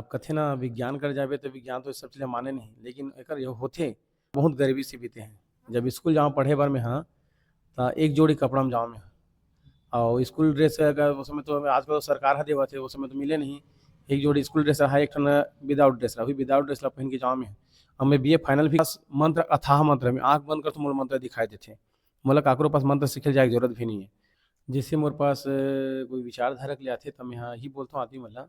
आप कथे ना विज्ञान कर जाबे तो विज्ञान तो सब चीज़ माने नहीं, लेकिन एकर ये होथे बहुत गरीबी से बीते हैं। जब स्कूल जाऊँ पढ़े बर में हाँ, त एक जोड़ी कपड़ा में जाऊँ मैं और स्कूल ड्रेस अगर उस समय तो आजकल तो सरकार ह देवत है, उस समय तो मिले नहीं। एक जोड़ी स्कूल ड्रेस रहा, एक ठन विदाउट ड्रेस रहा, वही विदाउट ड्रेस ला पहन के जाऊँ मैं। अब मैं बीए फाइनल भी मंत्र अथाह मंत्र है, मैं आँख बंद करता हूँ मोला मंत्र दिखाई देथे। मोला काकरो पास मंत्र सीखे जाए के जरूरत भी नहीं है। जैसे मोर पास कोई विचारधारा के लिए आथे तो मैं हाँ ही बोलता हूँ आदमी मन ला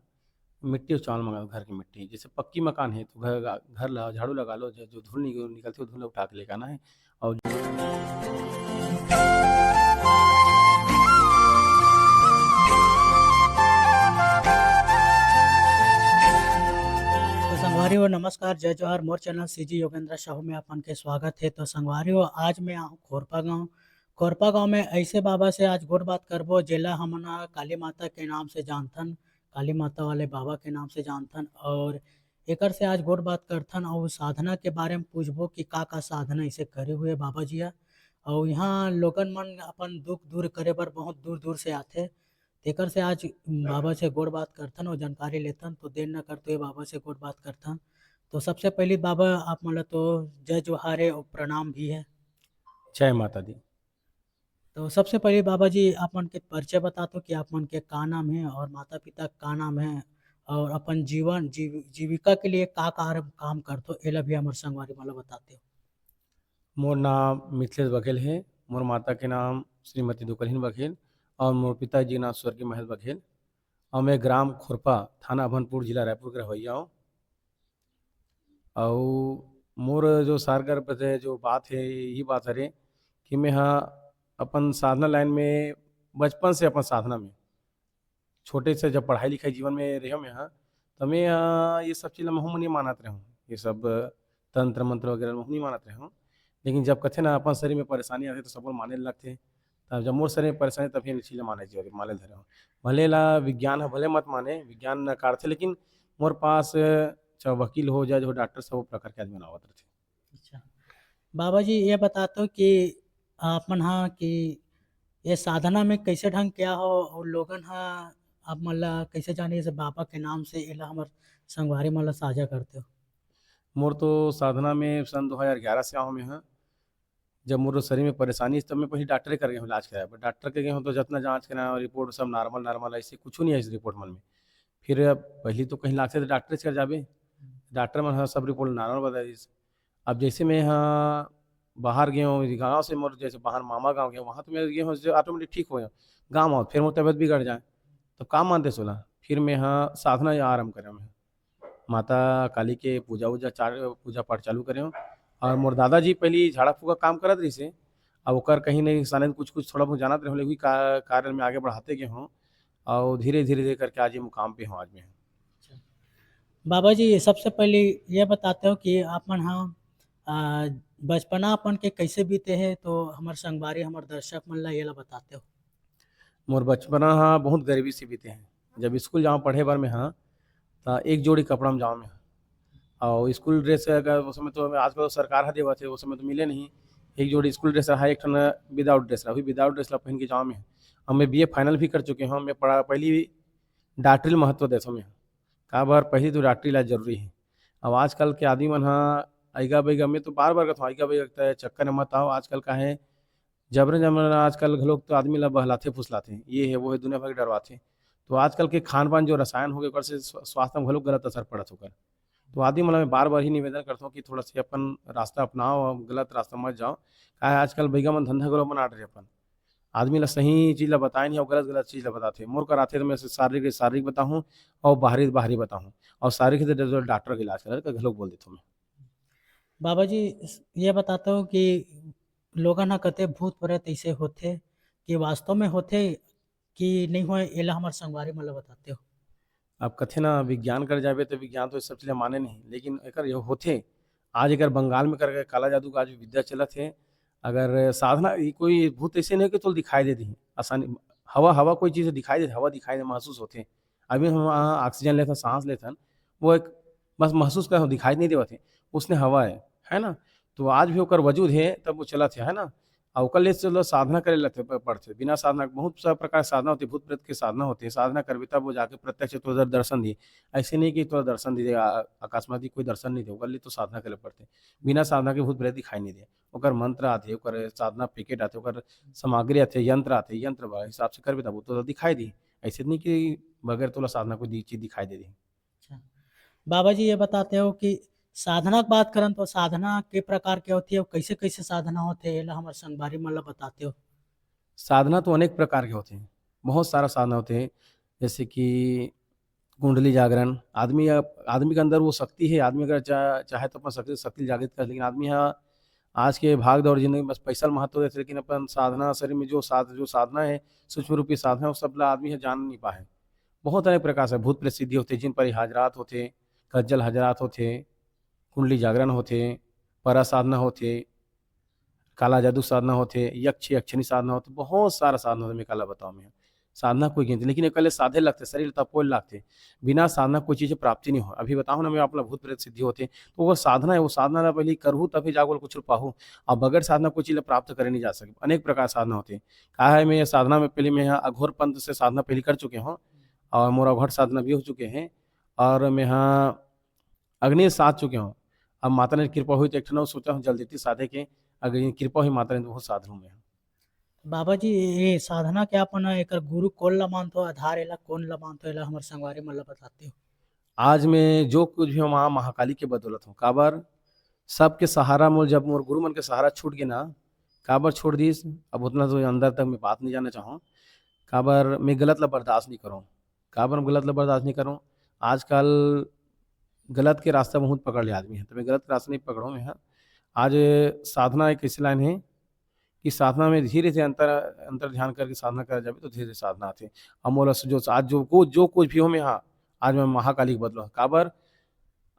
मिट्टी और चावल मंगाओ घर की मिट्टी। जैसे पक्की मकान है तो घर ला झाड़ू लगा लो, जो धूल निकलती है वो धूल उठा के लेके आना है। और तो संगवारी नमस्कार जय जोहार मोर चैनल सीजी योगेंद्र साहू में अपन के स्वागत है। तो संगवारी आज मैं आऊँ खोरपा गांव में ऐसे बाबा से आज गोट बात करबो जेला हमन काली माता के नाम से जानथन, काली माता वाले बाबा के नाम से जानथन और एकर से आज गोट बात करथन और साधना के बारे में पूछबो कि का साधना इसे करे हुए बाबा जी और यहाँ लोगन मन अपन दुख दूर करे बर बहुत दूर दूर से आथे। तेकर से आज बाबा से गोड़ बात करथन और जानकारी लेथन। तो देर न करते हुए बाबा से गोड़ बात करथन। तो सबसे पहली बाबा आप मन ला तो जय जोहार है और प्रणाम भी है। जय माता दी। तो सबसे पहले बाबा जी आप मन के परिचय बता दो कि आप मन के का नाम है और माता पिता का नाम है और अपन जीविका के लिए का काम करते एला भी हमारे संगवारी वाला बताते हो। मोर नाम मिथिलेश बघेल है। मोर माता के नाम श्रीमती दुकलहीन बघेल और मोर पिताजी के नाम स्वर्गीय महेश बघेल और मैं ग्राम खुरपा थाना अभनपुर जिला रायपुर के रवैया हूँ। और मोर जो सारगर पे जो बात है यही बात है कि मैं हाँ अपन साधना लाइन में बचपन से अपन साधना में छोटे से जब पढ़ाई लिखाई जीवन में रहो मैं हाँ, तो मैं ये सब चीज़ महू नहीं मानत रहूँ। ये सब तंत्र मंत्र वगैरह महू नहीं मानत रहूँ। लेकिन जब कथे ना अपन शरीर में परेशानी आती तो सब लोग माने लगते। तब जब मोर शरीर में परेशानी तब ये चीज़ माने चाहिए माने धरे हूँ। भले ला विज्ञान है भले मत माने विज्ञान नकार थे, लेकिन मोर पास चाहे वकील हो जाए जो डॉक्टर सब वो प्रकार के आदमी बनावत रहते। अच्छा बाबा जी ये बताते हो कि आप मन हाँ कि ये साधना में कैसे ढंग क्या हो और लोगन हाँ आप मन ला कैसे जाने से बाबा के नाम से एला हमार संगवारी मन ला साझा करते हो। मोर तो साधना में सन 2011 से आऊँ मैं हाँ। जब मोर शरीर में परेशानी तब मैं पहले डॉक्टर कर गया हूँ इलाज कराया, पर डॉक्टर के गए हूँ तो जितना जाँच कराया रिपोर्ट सब नॉर्मल नॉर्मल ऐसे कुछ नहीं है इस रिपोर्ट मन में। फिर पहले तो कहीं लागते तो डॉक्टर से कर जाबे, डॉक्टर मन हाँ सब रिपोर्ट नॉर्मल बता दी। अब जैसे मैं यहाँ बाहर गया हूँ गाँव से, मोर जैसे बाहर मामा गाँव गया वहाँ तो मैं गया हूँ ऑटोमेटिक ठीक हो गया। गाँव आओ फिर मोर तबियत बिगड़ जाए तो काम मानते सोला। फिर मैं यहाँ साधना आरम्भ करा मैं माता काली के पूजा पाठ चालू करे हूँ। और मोर दादाजी पहले झाड़ा फूका काम करत रही से, अब ओकर कहीं नहीं साने कुछ कुछ थोड़ा बहुत जानत रहे लेकिन कार्य में आगे बढ़ाते गए हूँ और धीरे धीरे धीरे करके आज ये मुकाम पे हूँ आज मैं। अच्छा बाबा जी सबसे पहले ये बताते हो कि आप मन हाँ आ, बचपना अपन के कैसे बीते हैं तो हमारे संगवारी हमारे दर्शक मन ला ये ला बताते हो। मोर बचपना हाँ बहुत गरीबी से बीते हैं। जब स्कूल जाऊँ पढ़े बर में हाँ, तो एक जोड़ी कपड़ा में जाऊँ मैं और स्कूल ड्रेस अगर उस समय तो आजकल तो सरकार ह देवत है, उस समय तो मिले नहीं। एक जोड़ी स्कूल ड्रेस रहा, एक ठन विदाउट ड्रेस रहा, वही विदाउट ड्रेस ला पहन के जाऊँ मैं। अब मैं बीए फाइनल भी कर चुके हूँ। मैं पढ़ा पहली डॉक्टरी महत्व देता हूँ मैं, का बार पहली तो डॉक्टरी इलाज जरूरी है। अब आजकल के आदमी मन हाँ आइगा बैगा मैं तो बार बार कहता हूँ आइगा बैगा चक्कर में मत आओ। आजकल का है जबरन जमाना, आजकल लोग तो आदमी ला बहलाते फुसलाते ये है वो है दुनिया भर के डरवाते। तो आजकल के खान पान जो रसायन हो गए ओकर से स्वास्थ्य में गलत असर पड़त होकर। तो आदमी मतलब मैं बार बार ही निवेदन करता हूँ कि थोड़ा सा अपन रास्ता अपनाओ और गलत रास्ता मत जाओ। का है आजकल भैया मन धंधा गलो बना रहे अपन आदमी ला सही चीज़ ला बताए नहीं और गलत गलत चीज़ ला बताते। मोर कराते तो मैं शारीरिक शारीरिक बताऊँ और बाहरी बाहरी बताऊँ और शारीरिक तो डॉक्टर का इलाज कर लोग बोल देता हूँ मैं। बाबा जी ये बताते हो कि लोगन हा कते भूत प्रेत ऐसे होथे कि वास्तव में होथे कि नहीं होए एला हमारे संगवारी मन ला बताते हो। अब कथे ना विज्ञान कर जाबे तो विज्ञान तो सब चीज़ माने नहीं, लेकिन एकर ये होथे। आज अगर बंगाल में कर काला जादू का आज भी विद्या चलत है। अगर साधना ये कोई भूत ऐसे नहीं कि तो दिखाई दे दी आसानी। हवा हवा कोई चीज़ दिखाई दे, हवा दिखाई दे महसूस होते। अभी हम ऑक्सीजन लेथन सांस लेथन वो एक बस महसूस कर दिखाई नहीं देवत है उसने हवा है ना। तो आज भी ओकर वजूद है तब वो चलत है ना। और ओकर ले चलो साधना करे लगते पड़थे। बिना साधना बहुत सा प्रकार के साधना होती है, भूत प्रेत की साधना होती है। साधना करबे तब वो जाके प्रत्यक्ष तो उधर दर्शन दिए। ऐसे नहीं कि तो दर्शन दे अकस्मात ही कोई दर्शन नहीं दे, ओकर लिए तो साधना करे पड़थे। बिना साधना के भूत प्रेत दिखाई नहीं दे। ओकर मंत्र आथे, ओकर साधना पैकेट आथे, ओकर सामग्री आथे, यंत्र आथे, यंत्र बा हिसाब से करबे तब वो तो दिखाई दी। ऐसे नहीं कि बगैर तोला साधना कोई चीज दिखाई दे दी। अच्छा। बाबा जी ये बताते हो कि साधना की बात करन तो साधना के प्रकार के होती है और कैसे कैसे साधना होते हैं एला हमारे संगवारी मन ला बताते हो। साधना तो अनेक प्रकार के होते हैं, बहुत सारा साधना होते हैं। जैसे कि कुंडली जागरण, आदमी के अंदर वो शक्ति है, आदमी अगर चाहे तो अपन शक्ति शक्ति जागृत कर, लेकिन आदमी यहाँ आज के भाग दौड़ जिंदगी में बस पैसा महत्व देते, लेकिन अपन साधना शरीर में जो साधना है, सूक्ष्म रूपी साधना, वो सब ला आदमी है जान नहीं पाए। बहुत अनेक प्रकार से भूत प्रेत सिद्धि होते, जिन पर हाजरात होते, कज्जल हाजरात होते, कुंडली जागरण होते, परा साधना होते, काला जादू साधना होते, यक्ष यक्षिणी साधना होते, बहुत सारा साधना होते। मैं काला बताऊँ मैं साधना कोई गिनती, लेकिन एकले साधे लगते, शरीर तपोल लगते। बिना साधना कोई चीज़ प्राप्ति नहीं हो। अभी बताऊँ ना मैं अपना भूत प्रेत सिद्धि होते, तो वो साधना है, वो साधना ला पहले करहूँ तभी जाकर कुछ पाहूँ। अब बगैर साधना कोई चीज़ प्राप्त करे नहीं जा सके। अनेक प्रकार साधना होते। कहा है मैं साधना में पहले मैं यहाँ अघोर पंथ से साधना पहले कर चुके हूँ, और मोर अघोर साधना भी हो चुके हैं, और मैं यहाँ अग्नि साध चुके हूँ। अब माता ने कृपा हुई तो एक ठन सोचा हूँ जल्दी साधे के, अगर ये कृपा हुई माता ने तो बहुत साध लूँ मैं। बाबा जी ये साधना के अपन एकर गुरु कौन ला मानते हो, आधार एला कौन ला मानते हो एला हमारे संगवारी मन ला बताते हो। आज मैं जो कुछ भी हूँ वहाँ महाकाली के बदौलत हूँ। काबर सबके सहारा मोर जब मोर गुरु मन के सहारा छूट गए ना, काबर छोड़ दीस, अब उतना तो अंदर तक मैं बात नहीं जानना चाहूँ। काबर मैं गलत ला बर्दाश्त नहीं करूँ, काबर मैं गलत ला बर्दाश्त नहीं करूँ। आजकल गलत के रास्ता बहुत पकड़ ले आदमी है, तो मैं गलत रास्ता नहीं पकड़ूँ मैं यहाँ। आज साधना एक ऐसी लाइन है कि साधना में धीरे से अंतर अंतर ध्यान करके साधना करा जाए तो धीरे साधना आते। अमोल जो आज जो कुछ भी हो मैं यहाँ आज मैं महाकाली के बदलो काबर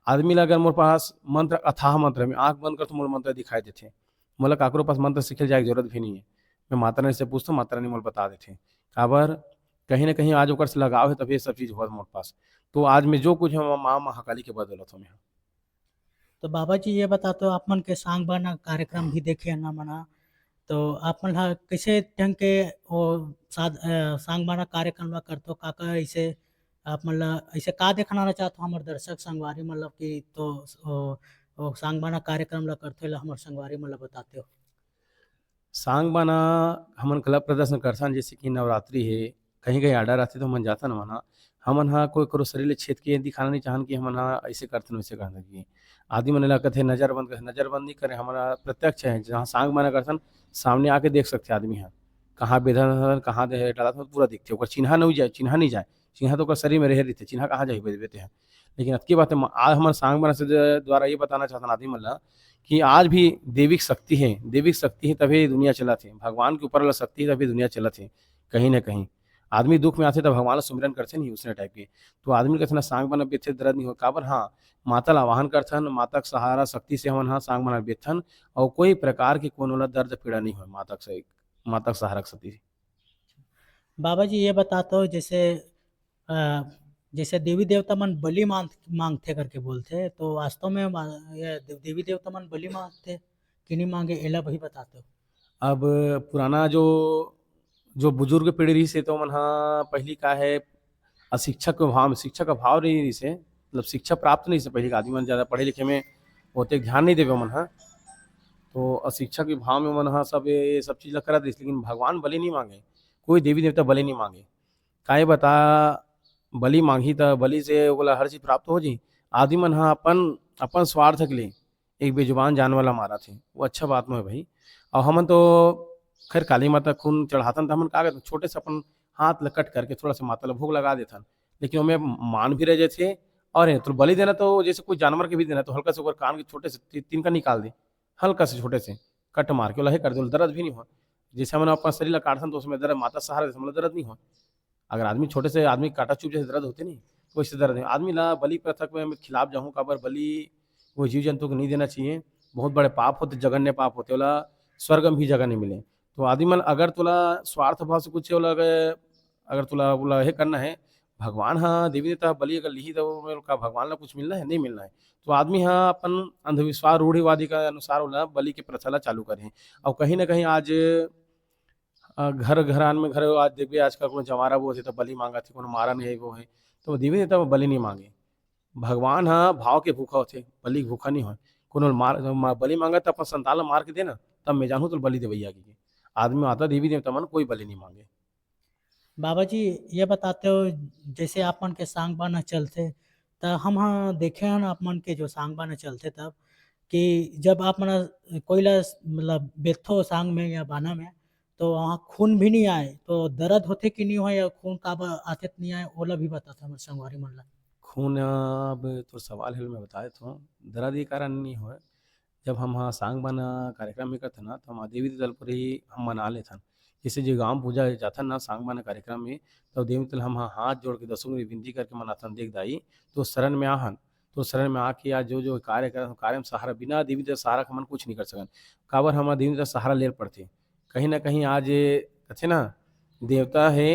आदमी ला अगर मोर पास मंत्र अथाह मंत्र है, मैं आँख बंद कर तो मोर मंत्र दिखाई देते। मोला काकरो पास मंत्र सीखे जाए की जरूरत भी नहीं है। मैं माता रानी से पूछता हूँ, माता रानी मोल बता देते। काबर कहीं ना कहीं आज ओकर से लगाव है, तभी ये सब चीज़ हुआ मोर पास। तो आज मैं जो कुछ है वो माँ महाकाली के बदौलत हूँ मैं। तो बाबा जी ये बताते हो आप मन के सांग बाना कार्यक्रम भी देखे ना मना, तो आप मन हा कैसे ढंग के वो सांग बाना कार्यक्रम ला करते हो काका ऐसे आप मन ला ऐसे का दिखाना चाहते हो हमारे दर्शक संगवारी मतलब कि तो वो सांग बाना कार्यक्रम ला करते ला हमारे संगवारी मतलब बताते हो। सांग बाना हमन कला प्रदर्शन करथन, जैसे कि नवरात्रि है, कहीं कहीं आर्डर आथे तो हमन जाथन वहाँ। हमन हा कोई करो शरीर ले छेद के दिखाना नहीं चाहन कि हमन हा ऐसे करथन वैसे करथन की आदमी मन ला कथे नजर बंद करे, नजर बंद नहीं करे। हमारा प्रत्यक्ष है जहाँ सांग बाना करथन, सामने आके देख सकते आदमी हा कहाँ बेधन कहाँ दे डाला पूरा दिखते, ओकर चिन्हा नहीं जाए चिन्हा तो ओकर शरीर में रहे रहते, चिन्हा कहाँ जाए बेते हैं। लेकिन अतकी बात है आज हमारे सांग बाना से द्वारा ये बताना चाहता आदमी मन ला कि आज भी दैविक शक्ति है तभी दुनिया चला थे। भगवान के ऊपर वाला शक्ति है तभी दुनिया चला थे। कहीं ना कहीं आदमी दुख में आते तब भगवान ला सुमिरन करते नहीं उसने टाइप के। तो आदमी कहते ना सांग बना बेथे दर्द नहीं हो काबर हाँ माता ला आवाहन करथन, माता का सहारा शक्ति से हमन हाँ सांग बना बेथन, और कोई प्रकार के कोनो ला दर्द पीड़ा नहीं हो माता का सहारा शक्ति से। बाबा जी ये बताते हो जैसे अ, जैसे देवी देवता मन बलि मांगते करके बोलते, तो वास्तव में ये देवी देवता मन बलि मांगते कि नहीं मांगे एला भी बताते हो। अब पुराना जो जो बुजुर्ग पीढ़ी रही से तो मन हाँ पहली का है शिक्षा का भाव नहीं रही से, मतलब शिक्षा प्राप्त नहीं से पहले का आदमी मन ज़्यादा पढ़े लिखे में होते ध्यान नहीं देवे मन हाँ। तो अशिक्षा के भाव में मन हाँ सब ये सब चीज़ ला करत रहिस, लेकिन भगवान बलि नहीं मांगे, कोई देवी देवता बलि नहीं मांगे। काहे बता बलि मांगी त बलि से ओला हर चीज़ प्राप्त हो जी। आदमी मन हाँ अपन अपन स्वार्थ के लिए एक बेजुबान जानवर ला मारा थे, वो अच्छा बात नहीं है भाई। और हमन तो खैर काली माता खून चढ़ातन तो हमन का करथन छोटे से अपन हाथ ला कट करके थोड़ा सा माता ला भोग लगा देथन, लेकिन ओमे मान भी रह जाथे। और है तो बलि देना तो जैसे कोई जानवर के भी देना तो हल्का से ओकर कान के छोटे से तिनका निकाल दे, हल्का से छोटे से कट मार के लहे कर दे, दर्द भी नहीं हो। जैसे हमन अपन शरीर ला काटथन तो उसमें दर्द माता सहारा देथे, मतलब दर्द नहीं हो। अगर आदमी छोटे से आदमी काटा चुप जैसे दर्द होते नहीं, तो इससे दर्द नहीं। आदमी ला बलि प्रथा के मैं खिलाफ जाऊँ काबर बलि वो जीव जंतु को नहीं देना चाहिए, बहुत बड़े पाप होते, जघन्य पाप होते, ओला स्वर्ग में भी जगह नहीं मिले। तो आदमी मन अगर तुला स्वार्थ भाव से कुछ ओला अगर तुला बोला हे करना है भगवान हाँ देवी देवता बलि अगर लिही तो ओमे का भगवान ला कुछ मिलना है नहीं मिलना है। तो आदमी हाँ अपन अंधविश्वास रूढ़िवादी का अनुसार ओला बलि के प्रथा ला चालू करे हे। और कहीं न कहीं आज घर घरान में घर आज देखबे आजकल कोनो जंवारा बोत हे त बलि मांगत हे, कोनो मारन हे वो हे, तो देवी देवता बलि नहीं मांगे। भगवान ह भाव के भूखा होथे, बलि के भूखा नहीं होय। कोनो बलि मांगत त अपन संतान ला मार के दे न, तब मैं जानहूँ तो बलि देवइया के। आदमी आता देवी देवता मन कोई बलि नहीं मांगे। बाबा जी ये बताते हो जैसे आप मन के सांग बाना चलथे त हम ह देखे हन आप मन के जो सांग बाना चलथे तब कि जब आप मन कोई ला मतलब बेथो सांग में या बाना में तो वहाँ खून भी नहीं आए तो दर्द होथे कि नहीं होय या खून काबर आथे त नहीं आए ओला भी बताथे हमर संगवारी मन ला। खून अब तोर सवाल है मैं बता देता हूँ। दर्द ये कारण नहीं होय, जब हम हाँ सांग बाना कार्यक्रम में करथन ना, तो हम देवी देवता पर ही हम मना लेथन। जैसे जो गाँव पूजा जाथन ना सांग बाना कार्यक्रम में, तो देवी देवता हम हाँ हाथ जोड़ के दसों में विनती करके मनाथन देख दाई, तो शरण में आहन। तो शरण में आके आज जो कार्य करन कार्य में सहारा बिना देवी देवता सहारा के हमन कुछ नहीं कर सकन। काबर हमन देवी देवता सहारा लेल पड़थे। कहीं न कहीं आज कथे ना देवता है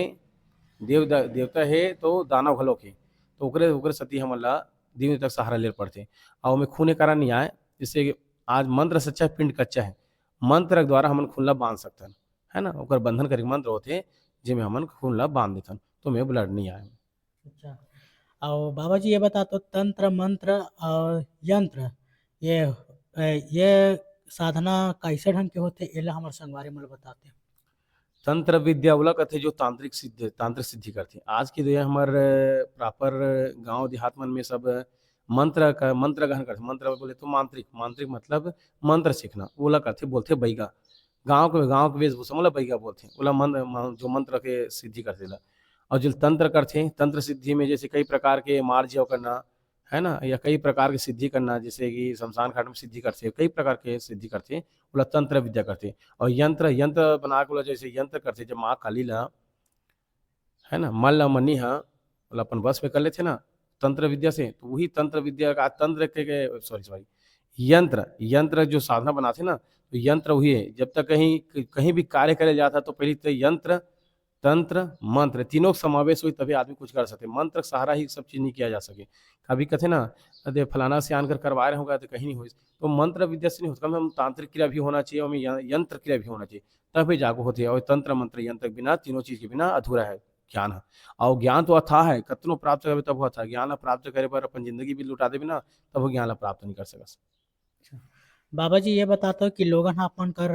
देवता है तो दानव घलोक हे। तो ओकरे ओकरे सेती हमन ला देवी देवता के सहारा ले पड़थे। और ओमे खून के कारण नहीं आए, जैसे कि आज मंत्र सच्चा है पिंड कच्चा है। मंत्र के द्वारा हमन खून ला बाँध सकथन, है ना? ओकर बंधन करे के मंत्र होथे, जेमे हमन खून ला बाँध देथन, तो ओमे ब्लड नहीं आए। अच्छा। और बाबा जी ये बता तो तंत्र मंत्र और यंत्र ये साधना कैसे ढंग के होथे एला हमर संगवारी मन ला बताते। तंत्र विद्या ओला कहथे जो तांत्रिक सिद्धि करथे। आज के दुनिया हमर प्रॉपर गाँव देहात मन में सब मंत्र ग्रहण करथे। मंत्र बोले तो मांत्रिक, मांत्रिक मतलब मंत्र सीखना, ओला करथे बोलथे बइगा। गाँव के वेशभूषा में ओला बइगा बोलथे। ओला जो मंत्र के सिद्धि करथे ला। और जो तंत्र करथे, तंत्र सिद्धि में जैसे कई प्रकार के मार जव करना, है ना? या कई प्रकार की सिद्धि करना, जैसे कि शमशान घाट में सिद्धि करथे, कई प्रकार के सिद्धि करथे, ओला तंत्र विद्या करथे। और यंत्र यंत्र बना के ओला जैसे यंत्र करथे जब माँ काली ला, है ना? मन ला मनी ह ओला अपन बस में कर लेथे ना तंत्र विद्या से, तो वही तंत्र विद्या का तंत्र के सॉरी यंत्र यंत्र जो साधना बनाथे ना, तो यंत्र वही है। जब तक कहीं कहीं भी कार्य करे जाता तो पहले तो यंत्र, तंत्र, मंत्र तीनों का समावेश हुई तभी आदमी कुछ कर सकते। मंत्र के सहारा ही सब चीज़ नहीं किया जा सके। कभी कहते ना अरे फलाना से आनकर करवा रहे होगा तो कहीं नहीं हुई। तो मंत्र विद्या से नहीं होता, कम से कम तांत्रिक क्रिया भी होना चाहिए और यंत्र क्रिया भी होना चाहिए, तभी जागो होते हैं। और तंत्र मंत्र यंत्र के बिना तीनों चीज़ के बिना अधूरा है ज्ञान ह। और ज्ञान तो अथाह है, कतनो प्राप्त करबे तब अथाह। ज्ञान ला प्राप्त करे बर अपन ज़िंदगी भी लुटा देबे ना, तब वो ज्ञान ला प्राप्त नहीं कर सकस। अच्छा। बाबा जी ये बताते हो कि लोगन ह अपन कर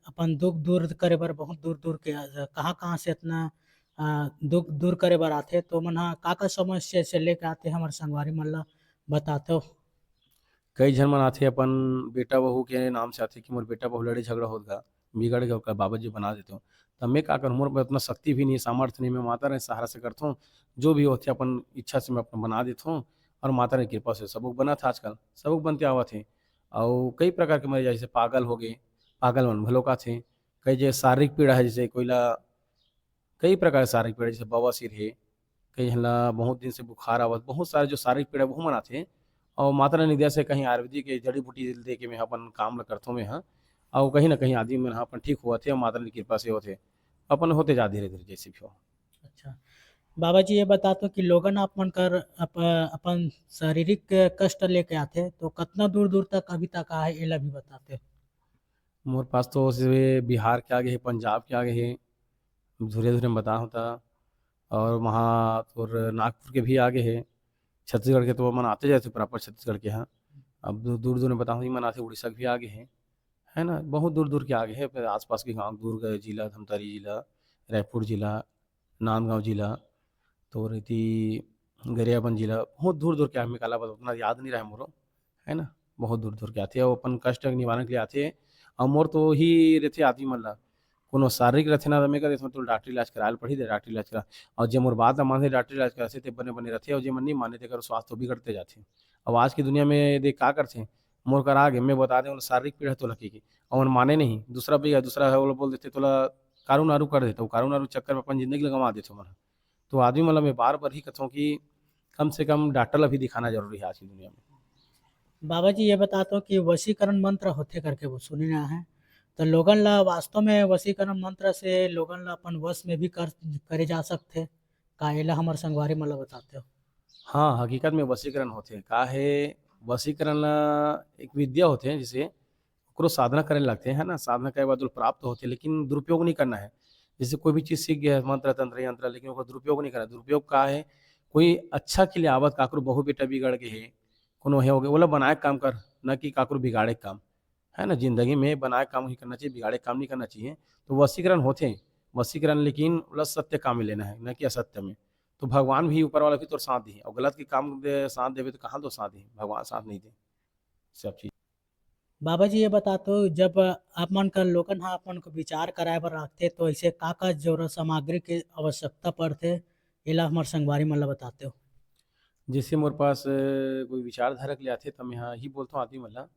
अपन दुःख दूर करे बर बहुत दूर-दूर के कहाँ-कहाँ से इतना दुःख दूर करे बर आथे तो मन ह का-का समस्या से लेके आथे हमर संगवारी मन ला बताते हो? कई झन मन आथे अपन बेटा बहू के नाम से आथे कि मोर बेटा बहू लड़े झगड़ा होत गा, बिगड़ गए ओकर बाबा जी बना देते हो। तब मैं का करूँ, मोर में उतना शक्ति भी नहीं है, सामर्थ्य नहीं, मैं माता रानी के सहारा से करथों। जो भी होथे अपन इच्छा से मैं अपना बना देथों, और माता रानी की कृपा से सबो बनत हे आजकल, सबो बनते आवत हे। और कई प्रकार के मरीज जैसे पागल हो गए, पागल मन घलोक आथे। कई जैसे शारीरिक पीड़ा है, जैसे कोई ला कई प्रकार के शारीरिक पीड़ा जैसे बवासीर हे, कई झन ला बहुत दिन से बुखार आवत, बहुत सारे जो शारीरिक पीड़ा वहू मन आथे। और माता रानी की दया से कहीं आयुर्वेदिक के जड़ी-बूटी दे के मैं अपन काम ल करथों मैं ह। और कहीं न कहीं आदमी मन ह अपन ठीक होवत हे और माता रानी की कृपा से होथे। अपन होते जा धीरे-धीरे जैसे भी हो। अच्छा। बाबा जी ये बताते हो कि लोगन आपमन कर अपन शारीरिक कष्ट लेके आथे तो कतना दूर-दूर तक अभी तक आए एला भी बताते? मोर पास तो से बिहार के आगे हे, पंजाब के आगे हे, धुरे-धुरे में बताहूँ त। और वहाँ तोर नागपुर के भी आगे हे। छत्तीसगढ़ के तो मन आते जाथे प्रॉपर छत्तीसगढ़ के ह। अब दूर-दूर में बताहूँ मन आथे उड़ीसा के भी आगे हे। है ना? बहुत दूर-दूर के आगे है, फिर आस-पास के गाँव दुर्ग जिला, धमतरी जिला, रायपुर जिला, नांदगाँव जिला, तोर एती गरियाबंद जिला, बहुत दूर-दूर के आदमी काला उतना याद नहीं रहे मोरो, है ना? बहुत दूर-दूर के आथे अउ अपन कष्ट के निवारण के लिए आथे। और मोर तो वही रथे आदमी मन ला, कोनो शारीरिक रथे ना, तो मैं कहिदेथों तोर डॉक्टरी इलाज कराए ल पड़ही ते डॉक्टरी इलाज करा। और जे मोर बात ल मानथे डॉक्टरी इलाज कराथे ते बने-बने रथे, और जेमन नहीं माने तेकर स्वास्थ्य तो बिगड़ते जाथे। अब आज की दुनिया में देख का करथे, मोर करा आगे मैं बता देहूँ शारीरिक पीड़ा तोला के और माने नहीं, दूसरा भी है, दूसरा है वो बोल देते तोला कारू-नारू कर देथे, कारू-नारू चक्कर में अपन ज़िंदगी ल गँवा देथे ओमन ह। तो आदमी मन ला मैं बार-बार ही कथों कि कम से कम डॉक्टर ला भी दिखाना ज़रूरी है आज की दुनिया में। बाबा जी ये बताते हो कि वशीकरण मंत्र होथे करके वो सुने ना है। तो लोगन ला वास्तव में वशीकरण मंत्र से लोगन ला अपन वश में भी करे जा सकथे। का एला हमर संगवारी मन ल बताते हो? हाँ, हकीकत में वशीकरण होथे। का हे वशीकरण एक विद्या होथे जइसे ओकरो साधना करे ल लगथे, है ना? साधना करे के बाद ओला प्राप्त होथे लेकिन दुरुपयोग नहीं करना है। जैसे कोई भी चीज़ सीख गया है मंत्र, तंत्र, यंत्र लेकिन ओकर दुरुपयोग नहीं करना है। दुरुपयोग का है कोई अच्छा के लिए आवत काकरो बहू-बेटा बिगड़ गे हे, कोनो हे हो गए ओला बनाए के काम कर, ना कि काकरो बिगाड़े के काम। है ना? ज़िंदगी में बनाए के काम ही करना चाहिए, बिगाड़े के काम नहीं करना चाहिए। तो वशीकरण होथे, वशीकरण लेकिन ओला सत्य काम में लेना है, ना कि असत्य में। तो भगवान भी ऊपर वाला भी तोर साथ दिही और गलत के काम दे साथ देबे तो कहाँ तोर साथ दिही, भगवान साथ नहीं दे, सब चीज़। बाबा जी ये बतातो जब आप मन कर लोगन ह अपन को विचार कराए बर आथे तो ऐसे का ज़रूरत सामग्री के आवश्यकता पड़थे? एला हमर संगवारी मन ल बताते हो? जैसे मोर पास कोई विचारधारा के लिए आथे तो मैं हाँ ही बोलथों आदमी मन ला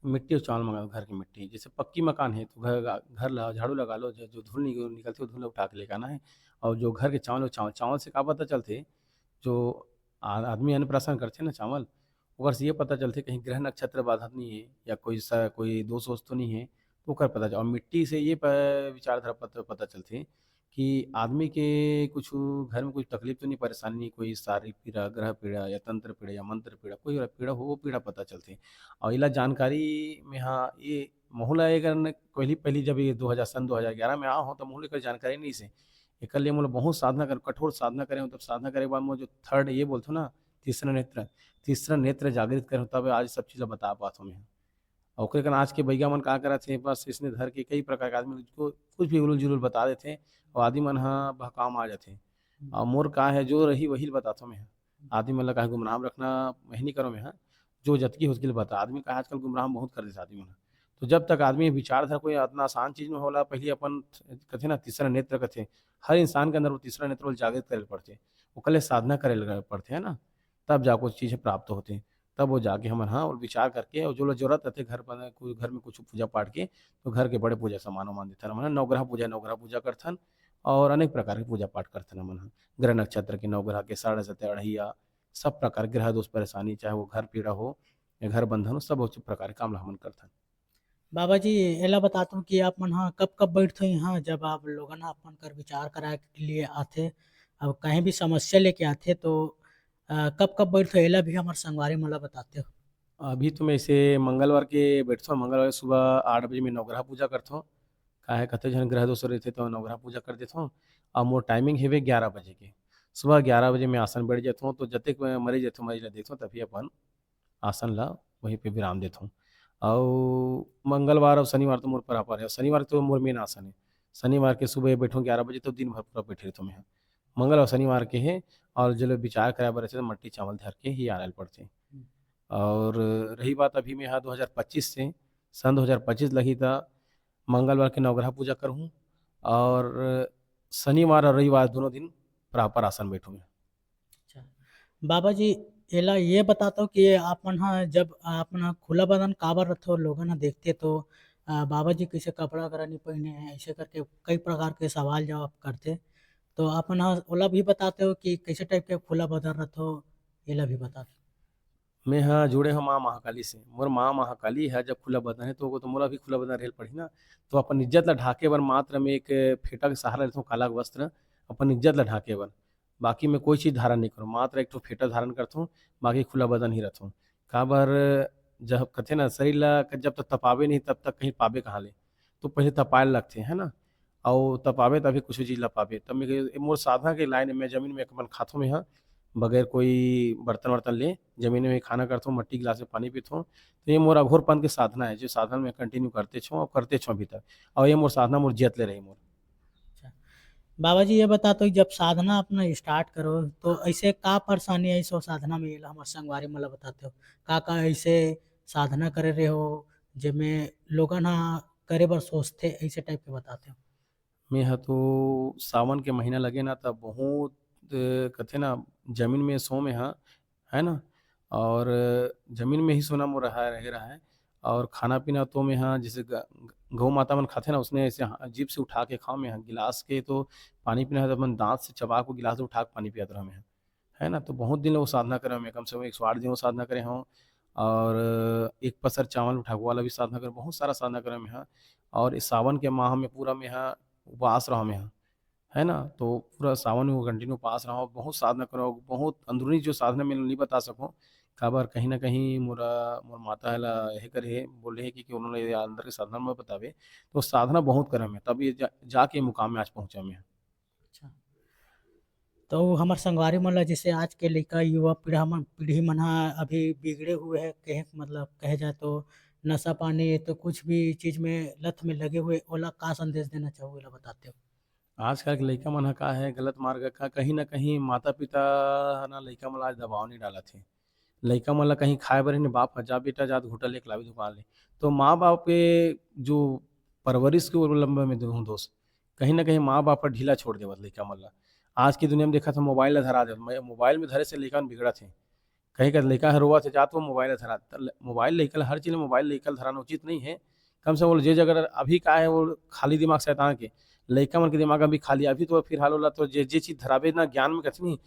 मिट्टी और चावल मंगाओ घर की मिट्टी। जैसे पक्की मकान है तो घर ला झाड़ू लगा लो, जो जो धूल निकलती है वो धूल ला उठा के लेके आना है। और जो घर के चावल हो चावल चावल से का पता चलथे जो आदमी अन्नप्राशन करथे ना चावल, ओकर से ये पता चलथे कहीं ग्रह नक्षत्र बाधत नहीं है या कोई दोष वोष तो नहीं है, तो ओकर पता चल और मिट्टी से ये विचारधारा पता चलथे कि आदमी के कुछु घर में कुछ तकलीफ तो नहीं, परेशानी नहीं, कोई शारीरिक पीड़ा, ग्रह पीड़ा या तंत्र पीड़ा या मंत्र पीड़ा, कोई पीड़ा हो वो पीड़ा पता चलथे। और एला जानकारी में हाँ, ये महू ल एकर न पहली जब ये 2011 में आए हो तो महू ल एकर जानकारी नहीं से। एकर लिए मोला बहुत साधना कर कठोर साधना करे हूँ, तब साधना करे के बाद मोर जो थर्ड ये बोलथों ना तीसरा नेत्र जागृत करे हूँ, तब आज सब चीज़ ला बता पात हूँ मैं। और ओकरे कारण आज के बइगा मन का करत हे बस इसने धर के कई प्रकार के आदमी को कुछ भी उलूल-जुलूल बता देथे और आदमी मन ह बहकाव में आ जाथे। और मोर का है जो रही वही ल बताथों मैं। आदमी मन ल काहे गुमराह में रखना मैं नहीं करो मैं ह। जो जतकी होसके बता आदमी का आजकल गुमराह बहुत कर देथे आदमी मन। तो जब तक आदमी विचारधारा कोई इतना आसान चीज़ में होला पहले अपन कथे ना तीसरा नेत्र कथे। हर इंसान के अंदर वो तीसरा नेत्र ल जागृत करे ल पड़थे। ओकर ले साधना करे ल पड़थे, है ना? तब जाके वो चीज़ प्राप्त होथे। तब वो जाके हमन हाँ और विचार करके और जो ज़रूरत रहथे घर बना कोई घर में कुछ पूजा पाठ के तो घर के बड़े पूजा सामान-वामान देथन हमन नवग्रह पूजा करथन और अनेक प्रकार के पूजा पाठ करथन हमन ह। ग्रह नक्षत्र के नवग्रह के साढ़े सते अढ़ैया सब प्रकार ग्रह दोष परेशानी चाहे वो घर पीड़ा हो या घर बंधन हो सब उचित प्रकार के काम ल हमन करथन। बाबा जी एला बतातो कि आप मन ह कब-कब बैठथो यहाँ जब आप लोगन ह अपन कर विचार कराए के लिए आथे? अब कहीं भी समस्या लेके आथे तो कब-कब बैठथो एला भी हमर संगवारी मन ल बताते हो? अभी तो मैं ऐसे मंगलवार के बैठथों मंगलवार के सुबह 8 बजे मैं नवग्रह पूजा करथों। काहे कतको झन ग्रह दोष रहिथे तो नवग्रह पूजा कर देथों और मोर टाइमिंग हेवे 11 बजे के। सुबह 11 बजे मैं आसन बैठ जाथों तो जतेक मरीज रथे मरीज ल देखथों तभी अपन आसन ला वहीं पे विराम देथों। और मंगलवार और शनिवार तो मोर बराबर है। शनिवार तो मोर मेन आसन है। शनिवार के सुबह बैठूँ 11 बजे तो दिन भर पूरा बैठे रहथों मैं। मंगल और शनिवार के हे और जो लोग विचार कराए बर रथे तो मट्टी चावल धर के ही आने ल पड़थे। और रही बात अभी में यहाँ 2025 से सन 2025 लगी था मंगलवार के नवग्रह पूजा करहूँ और शनिवार और रविवार दोनों दिन प्रॉपर आसन बैठूँ मैं। अच्छा। बाबा जी एला ये बतातो कि आप मन ह जब आप मन ह खुला बदन काबर रथो लोगन ह देखथे तो बाबा जी कइसे कपड़ा वगैरह नहीं पहिने हैं ऐसे करके कई प्रकार के सवाल जवाब करथे। तो आप मन ह ओला भी बताते हो कि कैसे टाइप के खुला बदन रथो? एला भी बता दो। मैं हाँ जुड़े हो माँ महाकाली से मोर माँ महाकाली है जब खुला बदन है तो मोला भी खुला बदन रहेल पड़ही ना। तो अपन इज्जत ला ढाके बर मात्र में एक फेटा के सहारा लेथों काला वस्त्र अपन इज्जत ला ढाके बर। बाकी मैं कोई चीज़ धारण नहीं करूँ मात्र एक ठो फेटा धारण करथों बाकी खुला बदन ही रथों। काबर जब कथे ना शरीर ला जब तक तपावे नहीं तब तक कहीं पाबे कहाँ ले। तो पहले तपाए ल लगथे है ना। और तपाबे तभी कुछ चीज़ ला पाबे तब मैं मोर साधना के लाइन में ज़मीन में अपन खाथों में हाँ बगैर कोई बर्तन-वर्तन ले ज़मीन में खाना करथों, मट्टी गिलास में पानी पीथों। तो ये मोर अघोरपंथ के साधना है, जो साधना मैं कंटिन्यू करते छो और करते छो अभी तक। और ये मोर साधना मोर जियत ले रही मोर। अच्छा। बाबा जी ये बतातो कि जब साधना अपना स्टार्ट करो तो ऐसे का परेशानी आई सो साधना में एला हमर संगवारी मन ल बताते हो? का ऐसे साधना करे रहे हो जेमे लोगन ह करे बर सोचथे ऐसे टाइप के बताते हो? मैं ह तो सावन के महीना लगे ना तब बहुत कथे ना ज़मीन में सों मैं हाँ, है ना? और ज़मीन में ही सोना मोर रहे रहा है और खाना-पीना तो मैं हाँ जैसे ग गौ माता मन खाथे ना उसने ऐसे जीभ से उठा के खाओ मैं हाँ, गिलास के तो पानी पीना है तो अपन दाँत से चबा के गिलास में उठा के पानी पियत रहूँ मैं। है ना? तो बहुत दिन वो साधना करे मैं कम से कम 108 दिन वो साधना करे हूँ और एक पसर चावल उठावे वाला भी साधना करे बहुत सारा साधना करे मैं हाँ। और इस सावन के माह में पूरा मैं हाँ उपवास रहो मैं हाँ। है ना? तो पूरा सावन में वो कंटिन्यू पास रहो, बहुत साधना करो, बहुत अंदरूनी जो साधना मैं नहीं बता सकूँ। काबर कहीं न कहीं मोर माता है ला यही करे हे, बोले हे कि उन्होंने ये अंदर के साधना मत बतावे, तो साधना बहुत करे मैं, तब ये जाके मुकाम में आज पहुँचा मैं। अच्छा। तो हमर संगवारी मन ला जैसे आज के लइका युवा पीढ़ी मन ह अभी बिगड़े हुए हैं कहे मतलब कहे जाए तो नशा पानी तो कुछ भी चीज़ में लत में लगे हुए ओला का संदेश देना चाहोगे ला बताते हो? आजकल के लइका मन ह का है गलत मार्ग का कहीं न कहीं माता-पिता ह ना लइका मन ला आज दबाव नहीं डालत हे। लइका मन ला कहीं खाए बर हे बाप ह जा बेटा जा होटल लेके लाबे दुकान ले। तो माँ-बाप के जो परवरिश के अवलंबन में दूँ दोष, कहीं न कहीं माँ-बाप ह ढीला छोड़ देवत लइका मन ला। आज की दुनिया में देखत हन मोबाइल ला धरा देत, मोबाइल में धरे से लइका मन बिगड़त हे। कहीं का लइका ह रोवत हे जात वो मोबाइल ला धरा मोबाइल लइका ला हर चीज़ में मोबाइल लइका ला धराना उचित नहीं है। कम से कम जे जगह अभी का है वो खाली दिमाग शैतान के, लइका मन के दिमाग अभी खाली अभी तो फिलहाल ओला तो जे चीज़ धराबे ना ज्ञान में कथनी,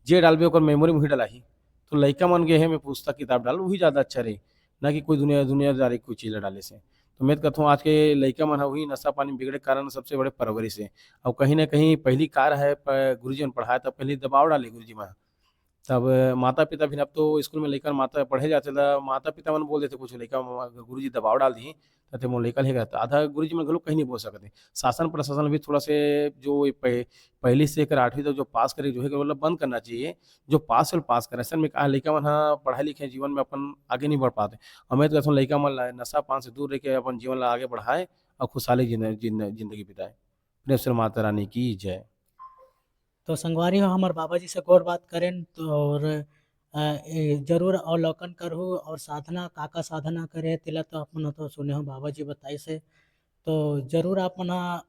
जे डालबे ओकर मेमोरी में वही डलाही। तो लइका मन के हे में पुस्तक किताब डाल वही ज़्यादा अच्छा रही, ना कि कोई दुनियादारी कोई चीज़ ला डाले से। तो मैं तो कहता हूँ आज के लइका मन ह वही नशा पानी में बिगड़े के कारण सबसे बड़े परवरिश है। और कहीं न कहीं पहली कार है गुरुजी मन पढ़ाए तब पहले दबाव डाले गुरुजी मन। तब माता-पिता फिर अब तो स्कूल में लइका माता पढ़े जाथे त माता-पिता मन बोल देथे कुछ लइका गुरुजी दबाव डाल दिही, त मोर लइका ल हे करता। आधा गुरुजी मन घलोक कहीं नहीं बोल सकत हे। शासन प्रशासन भी थोड़ा से जो पहली से लेकर 8वीं तक जो पास करे जो है मतलब बंद करना चाहिए। जो पास है पास करे। असल में का है लइका मन ह पढ़ाए-लिखे जीवन में अपन आगे नहीं बढ़ पाते। और मैं तो कहता हूँ लइका मन ला नशा पान से दूर रह के अपन जीवन ला आगे बढ़ाए और खुशहाली ज़िंदगी बिताए। प्रेम से माता रानी की जय। तो संगवारी हो हमर बाबा जी से गौर बात करें तो और जरूर अवलोकन करहु और साधना का साधना करे तेला तो अपन तो सुने हो बाबा जी बताई से तो जरूर आप मन ह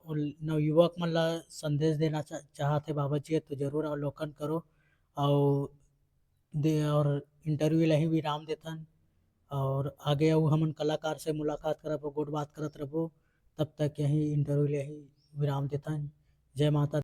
नवयुवक मन ला संदेश देना चाहत हे बाबा जी तो जरूर अवलोकन करो और और इंटरव्यू ला ही विराम देथन और आगे अउ हमन कलाकार से मुलाकात करब गोट बात करत रहबो तब तक यही इंटरव्यू ले ही विराम देथन। जय माता